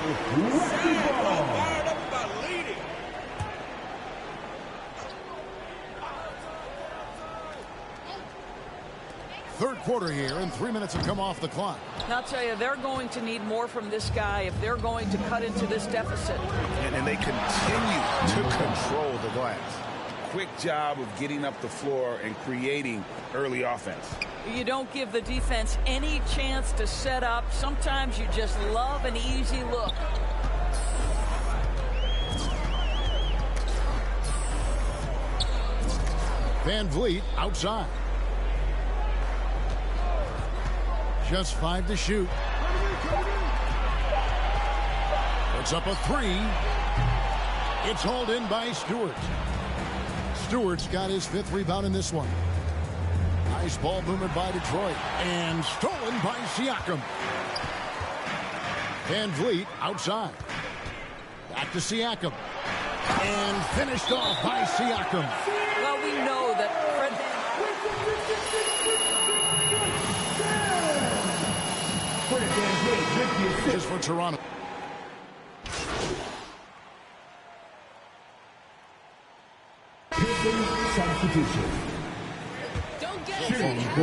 Third quarter here, and 3 minutes have come off the clock. And I'll tell you, they're going to need more from this guy if they're going to cut into this deficit. And they continue to control the glass. Quick job of getting up the floor and creating early offense. You don't give the defense any chance to set up. Sometimes you just love an easy look. Van Vliet outside. Just 5 to shoot. Puts up a 3. It's hauled in by Stewart. Stewart's got his 5th rebound in this one. Nice ball movement by Detroit. And stolen by Siakam. Van Vliet outside. Back to Siakam. And finished off by Siakam. Well, we know that Fred... Is for Toronto. Substitution.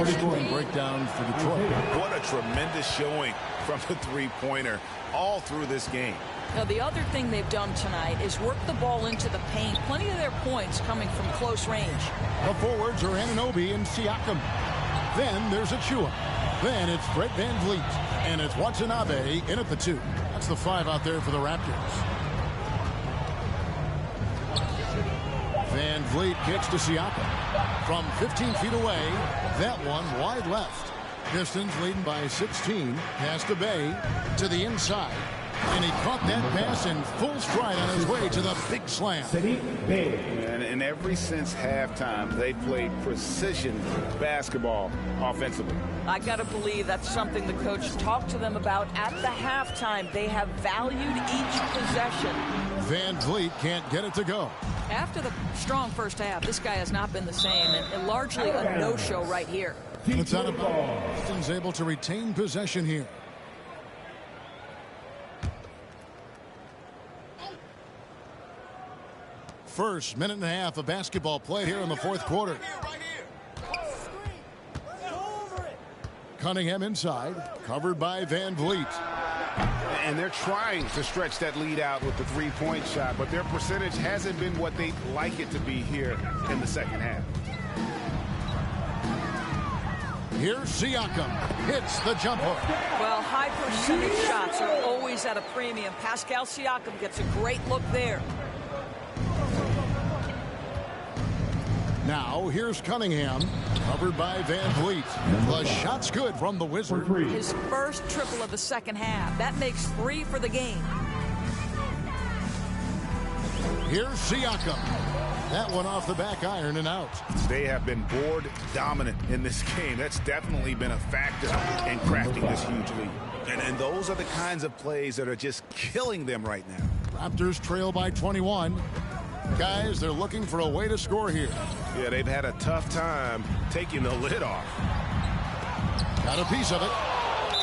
Scoring breakdown for Detroit. What a tremendous showing from the three-pointer all through this game. Now, the other thing they've done tonight is work the ball into the paint. Plenty of their points coming from close range. The forwards are Anunoby and Siakam. Then there's Achua. Then it's Brett Van Vliet. And it's Watanabe in at the 2. That's the 5 out there for the Raptors. Van Vliet kicks to Siakam. From 15 feet away, that one wide left. Pistons leading by 16. Pass to Bay to the inside. And he caught that pass in full stride on his way to the big slam. And ever since halftime, they played precision basketball offensively. I got to believe that's something the coach talked to them about at the halftime. They have valued each possession. Van Vliet can't get it to go. After the strong first half, this guy has not been the same, and largely a no-show right here. It's out of bounds. Pistons able to retain possession here. First minute and a half of basketball played here in the fourth quarter. Cunningham inside, covered by Van Vliet. And they're trying to stretch that lead out with the three-point shot, but their percentage hasn't been what they'd like it to be here in the second half. Here's Siakam. Hits the jumper. Well, high percentage shots are always at a premium. Pascal Siakam gets a great look there. Now, here's Cunningham, covered by Van Vliet. The shot's good from the Wizard. His first triple of the second half. That makes 3 for the game. Here's Siakam. That one off the back iron and out. They have been board dominant in this game. That's definitely been a factor in crafting this huge lead. And those are the kinds of plays that are just killing them right now. Raptors trail by 21. Guys, they're looking for a way to score here. Yeah, they've had a tough time taking the lid off. Got a piece of it.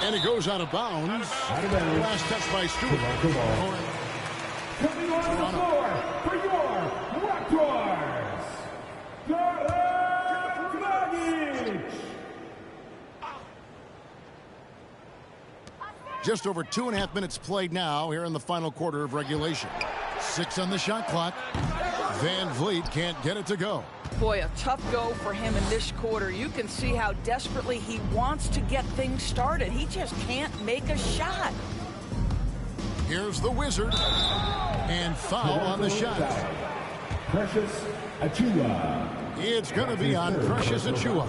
And it goes out of bounds. Last touch by Stewart. Coming on the floor for your Raptors, Dragic. Just over 2.5 minutes played now here in the final quarter of regulation. 6 on the shot clock. Van Vliet can't get it to go. Boy, a tough go for him in this quarter. You can see how desperately he wants to get things started. He just can't make a shot. Here's the Wizard. And foul on the shot. Precious Achiuwa. It's going to be on Precious Achiuwa.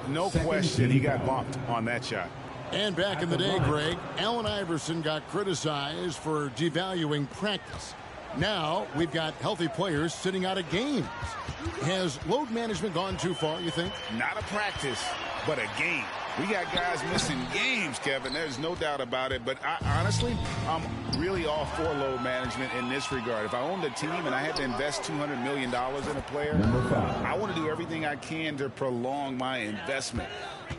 No question he got bumped on that shot. And back in the day, Greg, Allen Iverson got criticized for devaluing practice. Now we've got healthy players sitting out of games. Has load management gone too far, you think? Not a practice, but a game. We got guys missing games, Kevin. There's no doubt about it. But honestly, I'm really all for load management in this regard. If I owned a team and I had to invest $200 million in a player, I want to do everything I can to prolong my investment.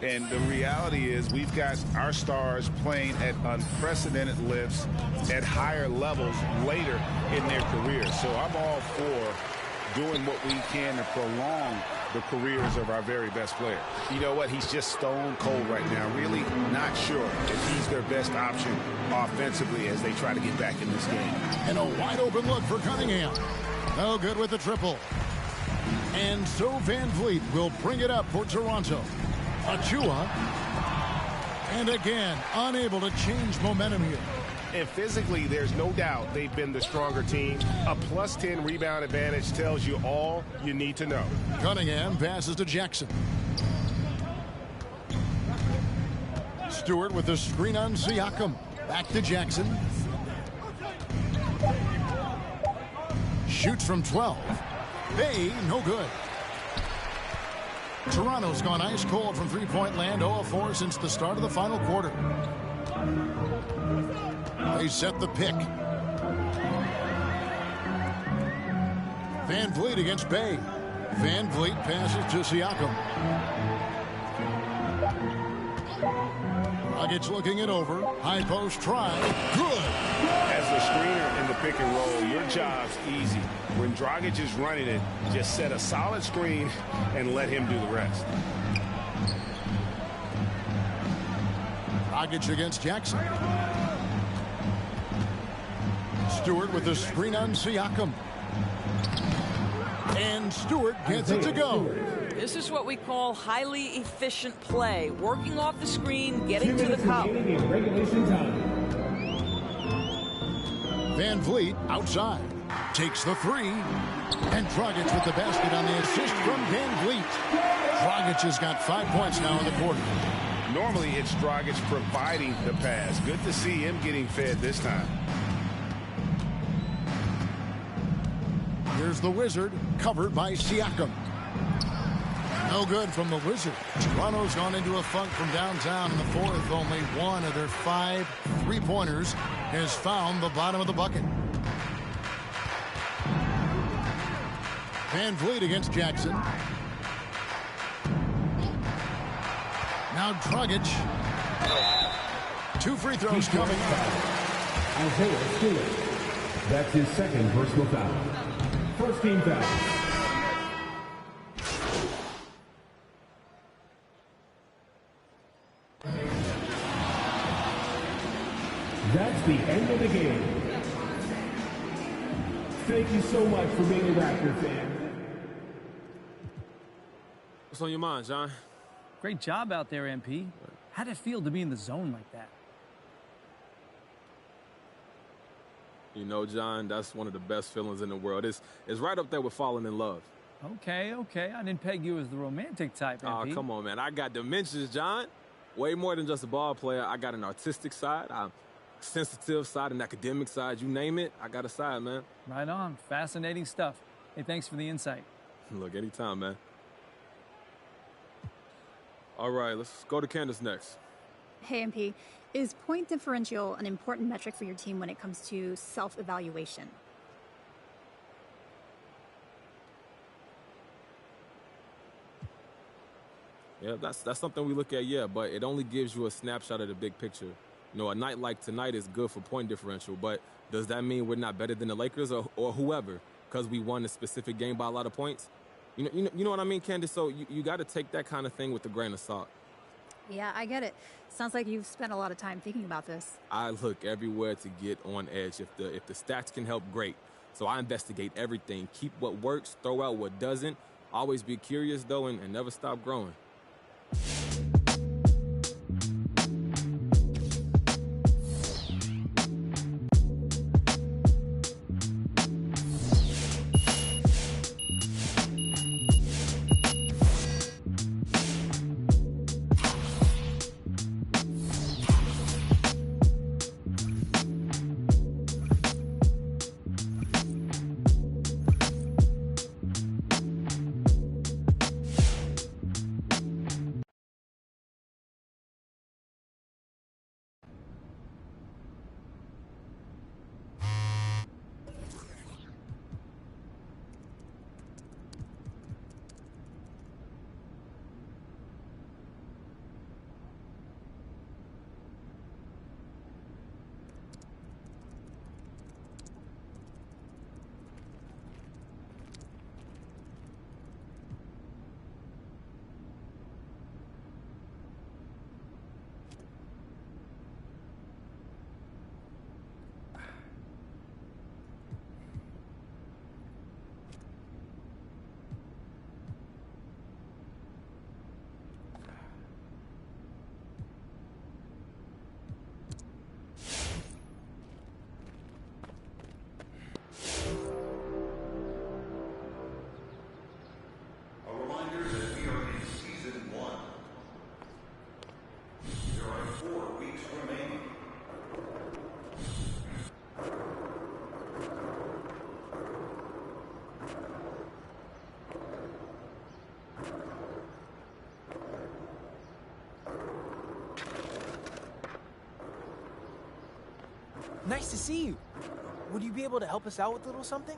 And the reality is we've got our stars playing at unprecedented lifts at higher levels later in their careers. So I'm all for doing what we can to prolong the careers of our very best players. You know what? He's just stone cold right now. Really not sure if he's their best option offensively as they try to get back in this game. And a wide open look for Cunningham. No good with the triple. And so Van Vliet will bring it up for Toronto. Achiuwa. And again, unable to change momentum here. And physically, there's no doubt they've been the stronger team. A +10 rebound advantage tells you all you need to know. Cunningham passes to Jackson. Stewart with the screen on Siakam. Back to Jackson. Shoots from 12. Bay, no good. Toronto's gone ice cold from three-point land, 0 of 4 since the start of the final quarter. They set the pick. Van Vliet against Bay. Van Vliet passes to Siakam. Dragic looking it over. High post try. Good. As the screener in the pick and roll, your job's easy. When Dragic is running it, just set a solid screen and let him do the rest. Dragic against Jackson. Stewart with the screen on Siakam. And Stewart gets it to go. This is what we call highly efficient play. Working off the screen, getting to the cup. Van Vliet outside. Takes the three. And Dragic with the basket on the assist from Van Vliet. Dragic has got 5 points now in the quarter. Normally it's Dragic providing the pass. Good to see him getting fed this time. Here's the Wizard, covered by Siakam. No good from the Wizard. Toronto's gone into a funk from downtown in the fourth. Only one of their 5 three-pointers has found the bottom of the bucket. Van Vliet against Jackson. Now Dragic. 2 free throws coming. Isaiah Stewart. That's his second personal foul. First team foul. That's the end of the game. Thank you so much for being a Raptor fan. What's on your mind, John? Great job out there, MP. How'd it feel to be in the zone like that? You know, John, that's one of the best feelings in the world. It's right up there with falling in love. Okay. I didn't peg you as the romantic type, MP. Oh, come on, man. I got dimensions, John. Way more than just a ball player. I got an artistic side, a sensitive side, an academic side. You name it, I got a side, man. Right on. Fascinating stuff. Hey, thanks for the insight. Look, anytime, man. All right, let's go to Candace next. Hey, MP. Is point differential an important metric for your team when it comes to self-evaluation? Yeah, that's something we look at, yeah, but it only gives you a snapshot of the big picture. You know, a night like tonight is good for point differential, but does that mean we're not better than the Lakers or whoever because we won a specific game by a lot of points? You know what I mean, Candace? So you got to take that kind of thing with a grain of salt. Yeah, I get it. Sounds like you've spent a lot of time thinking about this. I look everywhere to get on edge. If the stats can help, great. So I investigate everything. Keep what works, throw out what doesn't. Always be curious, though, and never stop growing. Nice to see you. Would you be able to help us out with a little something?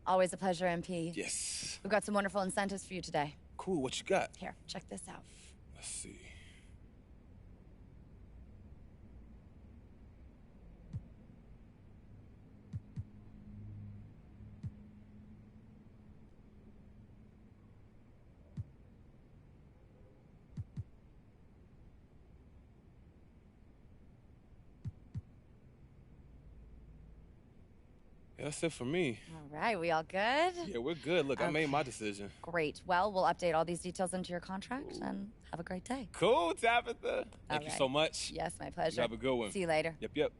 Always a pleasure, MP. Yes. We've got some wonderful incentives for you today. Cool, what you got? Here, check this out. Let's see. Yeah, that's it for me. All right, we all good? Yeah, we're good. Look, I made my decision. Great. Well, we'll update all these details into your contract and have a great day. Cool, Tabitha. Thank you so much. Yes, my pleasure. You have a good one. See you later. Yep.